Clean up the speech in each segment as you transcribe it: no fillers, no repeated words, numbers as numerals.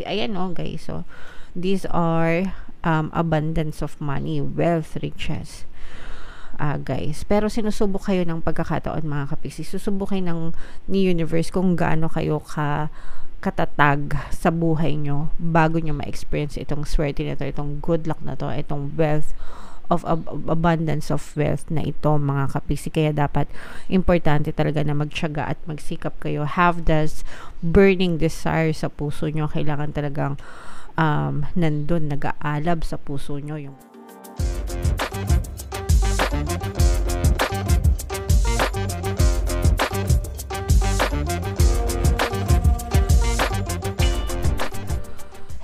Ayan o guys, so these are abundance of money, wealth, riches. Guys, pero sinusubok kayo ng pagkakataon mga kapiksi. Susubukin ni universe kung gaano kayo katatag sa buhay nyo bago nyo ma-experience itong swerte na to, itong good luck na to, itong wealth of abundance of wealth na ito mga kapiksi. Kaya dapat importante talaga na magtiyaga at magsikap kayo. Have this burning desire sa puso nyo. Kailangan talagang nandun, nag-aalab sa puso nyo yung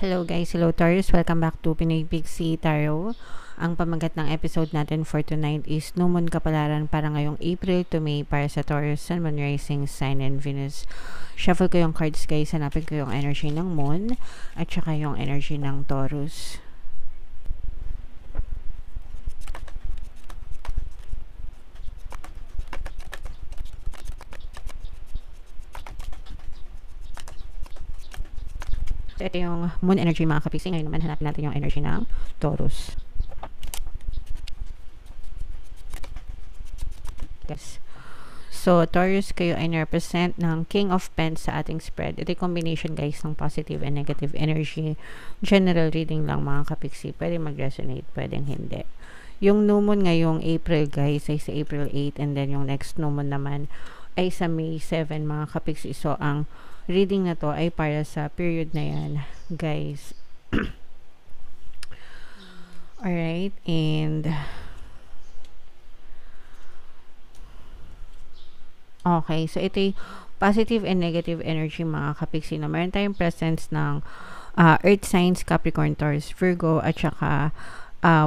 Hello guys, hello Taurus, welcome back to Pinoy Pixie Tarot. Ang pamagat ng episode natin for tonight is New Moon Kapalaran para ngayong April to May para sa Taurus, Sun, Moon, Rising, Sign, and Venus. Shuffle ko yung cards guys, hanapin ko yung energy ng Moon at saka yung energy ng Taurus. So, ito yung Moon energy mga kapiksi. Ngayon naman hanapin natin yung energy ng Taurus. Yes. So, Taurus, kayo ay represent ng King of Pents sa ating spread. Ito yung combination guys ng positive and negative energy. General reading lang mga kapiksi. Pwede mag-resonate, pwedeng hindi. Yung new moon ngayong April guys ay sa April 8 and then yung next new moon naman ay sa May 7 mga kapiksi. So, ang reading na to ay para sa period na yan guys. Alright, and okay, so ito yung positive and negative energy mga kapiksi na meron tayong presence ng earth signs, Capricorn, Taurus, Virgo at saka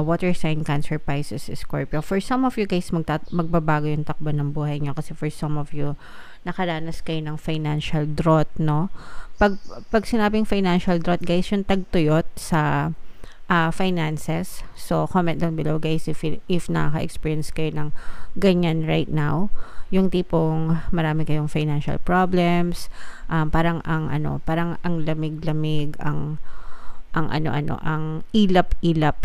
water sign, Cancer, Pisces, Scorpio. For some of you guys, magbabago yung takbo ng buhay nyo kasi for some of you, nakaranas kayo ng financial drought, no? Pag sinabing financial drought, guys, yung tagtuyot sa finances. So, comment down below, guys, if nakaka-experience kayo ng ganyan right now. Yung tipong marami kayong financial problems, parang ang lamig-lamig, ang ilap-ilap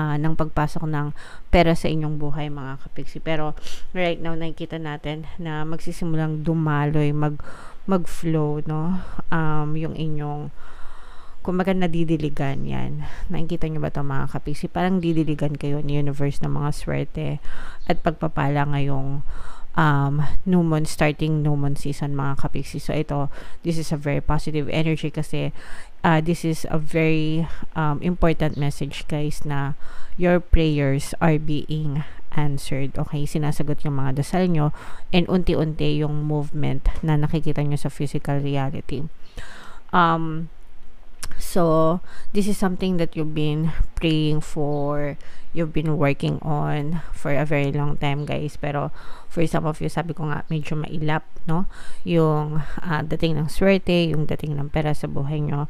ng pagpasok ng pera sa inyong buhay mga kapiksi. Pero right now nakikita natin na magsisimulang dumaloy, mag-flow, no? Yung inyong kumbaga nadidiligan yan. Nakikita nyo ba ito mga kapiksi? Parang didiligan kayo ni universe ng mga swerte at pagpapala ngayong new moon, starting new moon season mga kapiksi. So ito, this is a very positive energy kasi this is a very important message guys na your prayers are being answered. Okay, sinasagot yung mga dasal nyo and unti-unti yung movement na nakikita nyo sa physical reality. So this is something that you've been praying for, you've been working on for a very long time guys, pero for some of you, sabi ko nga medyo mailap, no? Yung dating ng swerte, yung dating ng pera sa buhay nyo.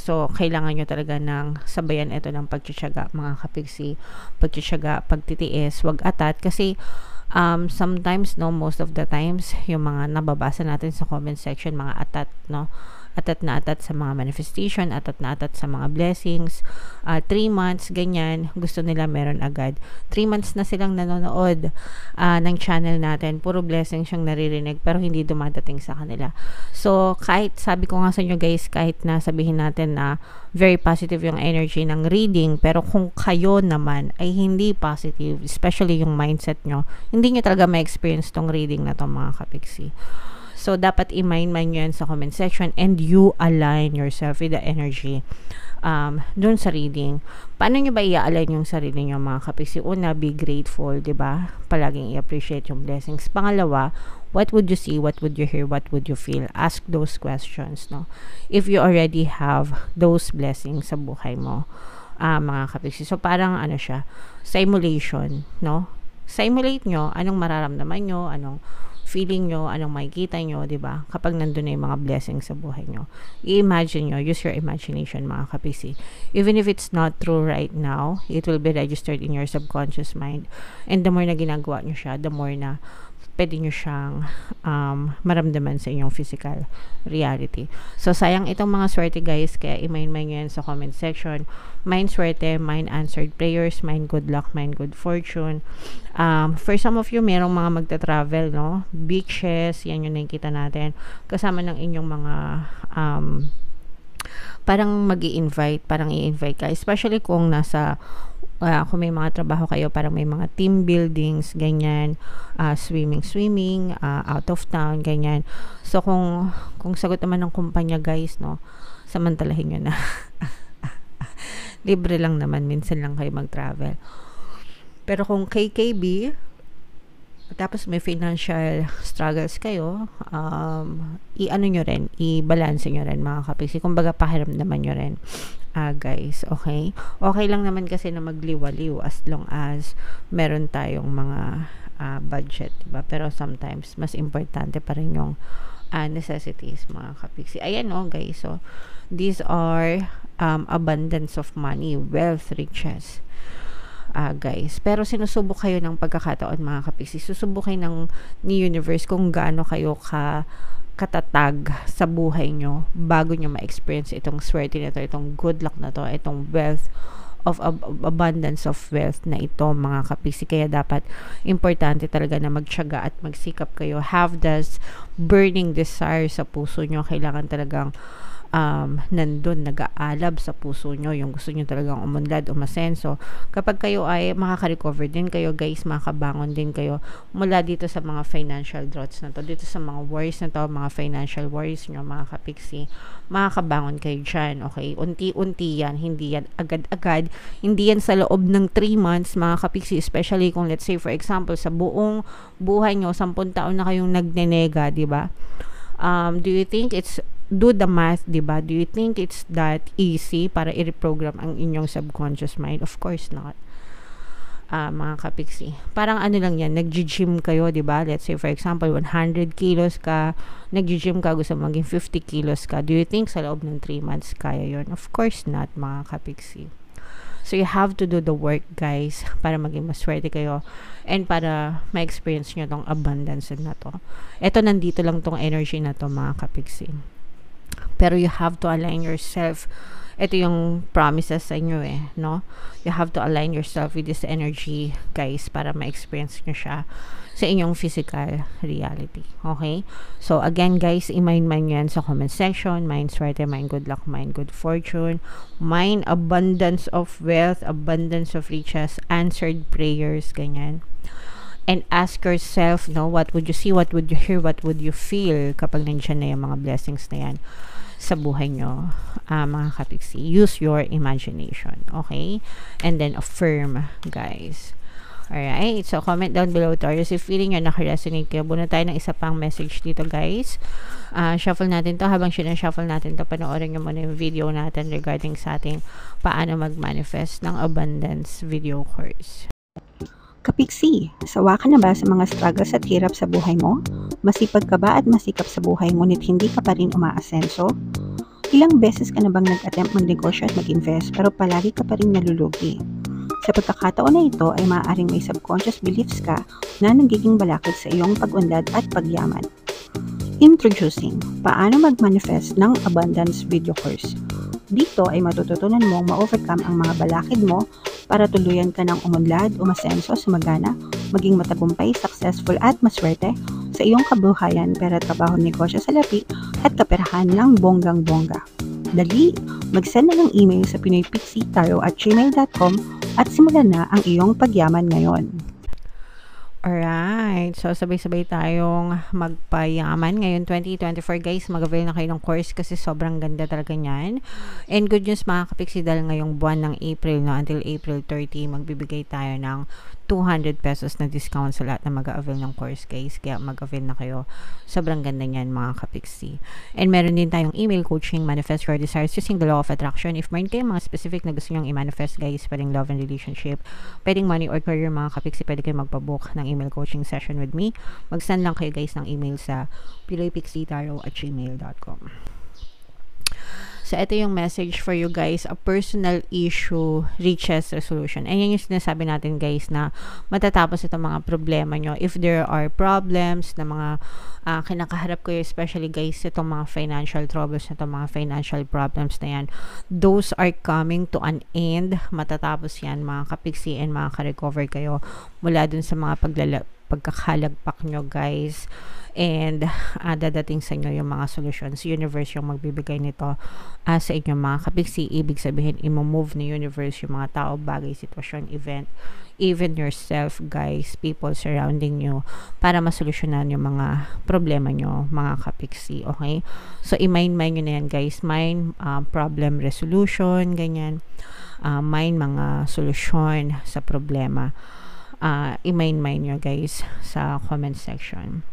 So kailangan nyo talaga ng sabayan ito ng pagtitiyaga mga kapiksi, pagtitiyaga, pagtitiis, wag atat kasi sometimes, no, most of the times yung mga nababasa natin sa comment section, mga atat, no? Atat na atat sa mga manifestation, atat na atat sa mga blessings. 3 months, ganyan, gusto nila meron agad. 3 months na silang nanonood ng channel natin. Puro blessings yung naririnig, pero hindi dumadating sa kanila. So, kahit, sabi ko nga sa inyo guys, kahit na sabihin natin na very positive yung energy ng reading, pero kung kayo naman ay hindi positive, especially yung mindset nyo, hindi nyo talaga ma-experience tong reading na to mga kapiksi. So, dapat i-mind nyo yan sa comment section and you align yourself with the energy dun sa reading. Paano nyo ba i-align yung sarili nyo mga kapiksi? Una, be grateful, diba? Palaging i-appreciate yung blessings. Pangalawa, what would you see? What would you hear? What would you feel? Ask those questions, no? If you already have those blessings sa buhay mo, mga kapiksi. So, parang ano siya, simulation, no? Simulate nyo, anong mararamdaman nyo, anong feeling nyo, anong makikita nyo, diba? Kapag nandun na yung mga blessings sa buhay nyo. I-imagine nyo, use your imagination mga kapisi. Even if it's not true right now, it will be registered in your subconscious mind. And the more na ginagawa nyo siya, the more na pwede nyo siyang maramdaman sa inyong physical reality. So, sayang itong mga swerte guys, kaya i-mind nyo yan sa comment section. Mine swerte, mine answered prayers, mine good luck, mine good fortune. For some of you, merong mga magta-travel, no? Beaches, yan yung nakikita natin. Kasama ng inyong mga parang mag-i-invite, parang i-invite ka. Especially kung nasa kung may mga trabaho kayo, parang may mga team buildings, ganyan, swimming, out of town, ganyan. So, kung sagot naman ng kumpanya, guys, no, samantalahin nyo na. Libre lang naman, minsan lang kayo mag-travel. Pero kung KKB, tapos may financial struggles kayo, i-ano nyo rin, i-balance nyo rin, mga kapiksi. Kumbaga, pakiramdaman nyo rin. Guys, okay? Okay lang naman kasi na magliwaliw as long as meron tayong mga budget, diba? Pero sometimes, mas importante pa rin yung necessities, mga kapiksi. Ayan, no, guys. So, these are abundance of money, wealth, riches. Guys. Pero sinusubok kayo ng pagkakataon, mga kapiksi. Susubok kayo ni universe kung gaano kayo katatag sa buhay nyo bago nyo ma-experience itong swerte na to, itong good luck na to, itong wealth of abundance of wealth na ito, mga kapiksi. Kaya dapat importante talaga na magtiyaga at magsikap kayo. Have this burning desire sa puso nyo. Kailangan talagang nandun, nag-aalab sa puso nyo, yung gusto nyo talagang umunlad, umasenso. Kapag kayo ay makaka-recover din kayo, guys, makakabangon din kayo mula dito sa mga financial droughts na to, dito sa mga worries na to, mga financial worries nyo, mga kapiksi, makakabangon kayo dyan, okay? Unti-unti yan, hindi yan agad-agad, hindi yan sa loob ng 3 months, mga kapiksi, especially kung let's say, for example, sa buong buhay nyo, 10 taon na kayong nagnenega, di ba? Do you think do the math, diba? Do you think it's that easy para i-reprogram ang inyong subconscious mind? Of course not. Mga kapiksi. Parang ano lang yan, nag-gym kayo, diba? Let's say, for example, 100 kilos ka, nag-gym ka, gusto maging 50 kilos ka. Do you think sa loob ng 3 months kaya yon? Of course not, mga kapiksi. So, you have to do the work, guys, para maging maswerte kayo and para ma-experience nyo tong abundance na to. Ito, nandito lang tong energy na to, mga kapiksi. Pero you have to align yourself. Ito yung promises sa inyo no? You have to align yourself with this energy, guys, para ma-experience nyo siya sa inyong physical reality. Okay? So, again, guys, i-mind yan sa comment section. Mind swerte, mind good luck, mind good fortune, mind abundance of wealth, abundance of riches, answered prayers, ganyan. And ask yourself, no, what would you see, what would you hear, what would you feel kapag nandiyan na yung mga blessings na yan sa buhay nyo, mga kapiksi. Use your imagination, okay? And then affirm, guys. Alright, so comment down below, Taurus, if feeling nyo nakaresonate kayo. Buna tayo ng isa pang message dito, guys. Shuffle natin to. Habang sinashuffle natin to, panoorin nyo muna yung video natin regarding sa ating paano mag-manifest ng abundance video course. Kapiksi, sawa ka na ba sa mga struggles at hirap sa buhay mo? Masipag ka ba at masikap sa buhay ngunit hindi ka pa rin umaasenso? Ilang beses ka na bang nag-attempt magnegosyo at mag-invest pero palagi ka pa rin nalulugi? Sa pagkakataon na ito ay maaaring may subconscious beliefs ka na nagiging balakid sa iyong pag-unlad at pagyaman. Introducing, paano mag-manifest ng abundance video course. Dito ay matututunan mong ma-overcome ang mga balakid mo para tuluyan ka ng umunlad, umasenso, sumagana, maging matagumpay, successful at maswerte sa iyong kabuhayan, pera, trabaho, negosyo, salapi at kaperahan ng bonggang-bongga. Dali, mag-send na ng email sa pinoypixitaro@gmail.com at simulan na ang iyong pagyaman ngayon. Alright, so sabay-sabay tayong magpayaman ngayon 2024, guys. Mag-avail na kayo ng course kasi sobrang ganda talaga niyan. And good news, mga kapiksi, dahil ngayong buwan ng April, no, until April 30, magbibigay tayo ng 200 pesos na discount sa lahat na mag-avail ng course, guys. Kaya mag-avail na kayo. Sobrang ganda niyan, mga kapiksi. And meron din tayong email coaching, manifest your desires using the law of attraction. If meron kayo mga specific na gusto nyong i-manifest, guys, pwedeng love and relationship, pwedeng money or career, mga kapiksi, pwede kayo magpabook ng email coaching session with me. Mag-send lang kayo, guys, ng email sa piloypixitaro@gmail.com. So, ito yung message for you guys. A personal issue reaches resolution. Ayan yung sinasabi natin guys na matatapos itong mga problema nyo. If there are problems na mga kinakaharap kayo, especially guys, itong mga financial troubles, itong mga financial problems na yan, those are coming to an end. Matatapos yan mga kapiksi and makaka-recover kayo mula dun sa mga pagkakalagpak nyo guys, and dadating sa inyo yung mga solutions. Universe yung magbibigay nito sa inyo mga kapiksi. Ibig sabihin, i-move ni universe yung mga tao, bagay, sitwasyon, event, even yourself guys, people surrounding you, para masolusyonan yung mga problema nyo mga kapiksi. Okay, so i-mind nyo na yan guys. Mind problem resolution, ganyan. Mind mga solusyon sa problema. I-mind nyo guys sa comment section.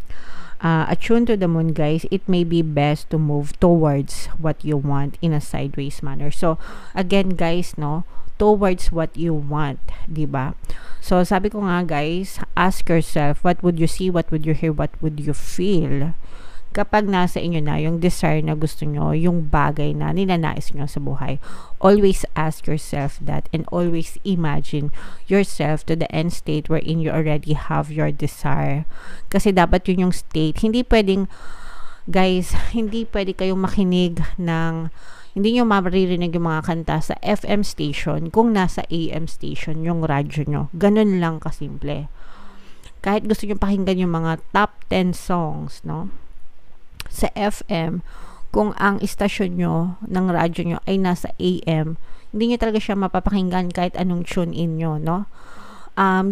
Attune to the moon guys, it may be best to move towards what you want in a sideways manner. So again guys, no, towards what you want, diba? So sabi ko nga guys, ask yourself, what would you see, what would you hear, what would you feel kapag nasa inyo na yung desire na gusto nyo, yung bagay na ninanais nyo sa buhay. Always ask yourself that, and always imagine yourself to the end state wherein you already have your desire. Kasi dapat yun yung state. Hindi pwedeng, guys, hindi pwede kayong makinig ng, hindi nyo maririnig yung mga kanta sa FM station kung nasa AM station yung radyo nyo. Ganun lang kasimple. Kahit gusto nyo pakinggan yung mga top 10 songs, no? Sa FM, kung ang istasyon nyo ng radyo nyo ay nasa AM, hindi nyo talaga siya mapapakinggan kahit anong tune in nyo, no?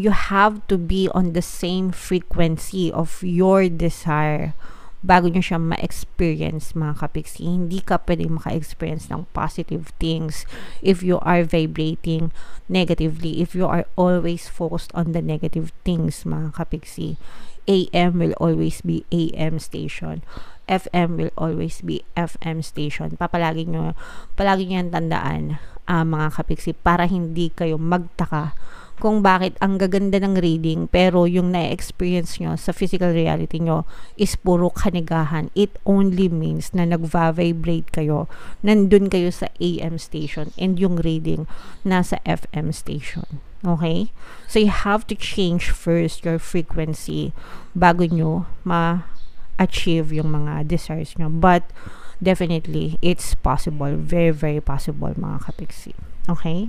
You have to be on the same frequency of your desire bago nyo siya ma-experience mga kapiksi. Hindi ka pwedeng maka-experience ng positive things if you are vibrating negatively, if you are always focused on the negative things mga kapiksi. AM will always be AM station. FM will always be FM station. Palagi nyo yan tandaan mga kapiksi, para hindi kayo magtaka kung bakit ang gaganda ng reading pero yung na-experience nyo sa physical reality nyo is puro kanigahan. It only means na nag-vibrate kayo, nandun kayo sa AM station, and yung reading nasa FM station. Okay? So you have to change first your frequency bago nyo ma-achieve yung mga desires nyo. But definitely, it's possible. Very, very possible mga kapiksi. Okay?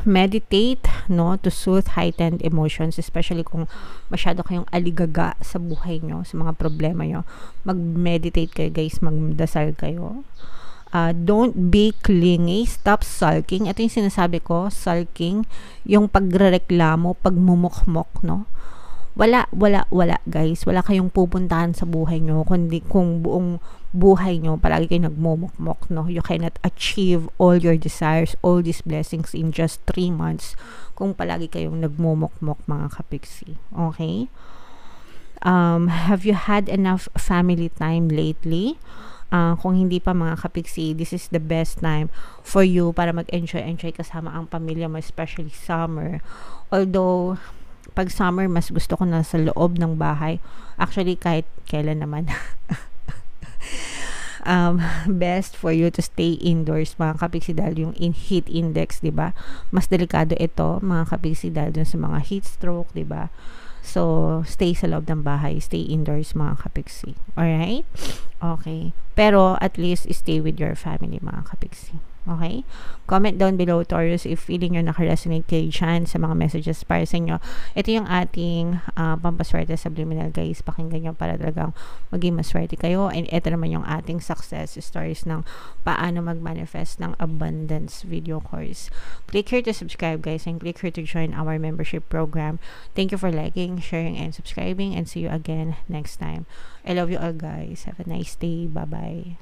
Meditate, no, to soothe heightened emotions, especially kung masyado kayong aligaga sa buhay nyo, sa mga problema nyo. Mag-meditate kayo guys, magdasal kayo. Don't be clingy, stop sulking. Ito yung sinasabi ko, sulking, yung pagrereklamo, pagmumukmok, no? Wala guys, wala kayong pupuntahan sa buhay nyo, kundi kung buong buhay nyo palagi kayo nagmumukmok, no? You cannot achieve all your desires, all these blessings in just 3 months kung palagi kayong nagmumukmok mga kapiksi. Okay? Have you had enough family time lately? Kung hindi pa mga kapiksi, this is the best time for you para mag-enjoy kasama ang pamilya mo, especially summer. Although pag summer, mas gusto ko na sa loob ng bahay. Actually, kahit kailan naman. Best for you to stay indoors, mga kapiksi, dahil yung heat index, diba? Mas delikado ito, mga kapiksi, dahil dun sa mga heat stroke, diba? So, stay sa loob ng bahay. Stay indoors, mga kapiksi. Alright? Okay. Pero, at least, stay with your family, mga kapiksi. Okay? Comment down below, Taurus, if feeling nyo nakaresonate kayo dyan sa mga messages para sa inyo. Ito yung ating pampaswerte subliminal, guys. Pakinggan nyo para talagang maging maswerte kayo. And ito naman yung ating success stories ng paano mag-manifest ng abundance video course. Click here to subscribe, guys, and click here to join our membership program. Thank you for liking, sharing, and subscribing, and see you again next time. I love you all, guys. Have a nice day. Bye-bye.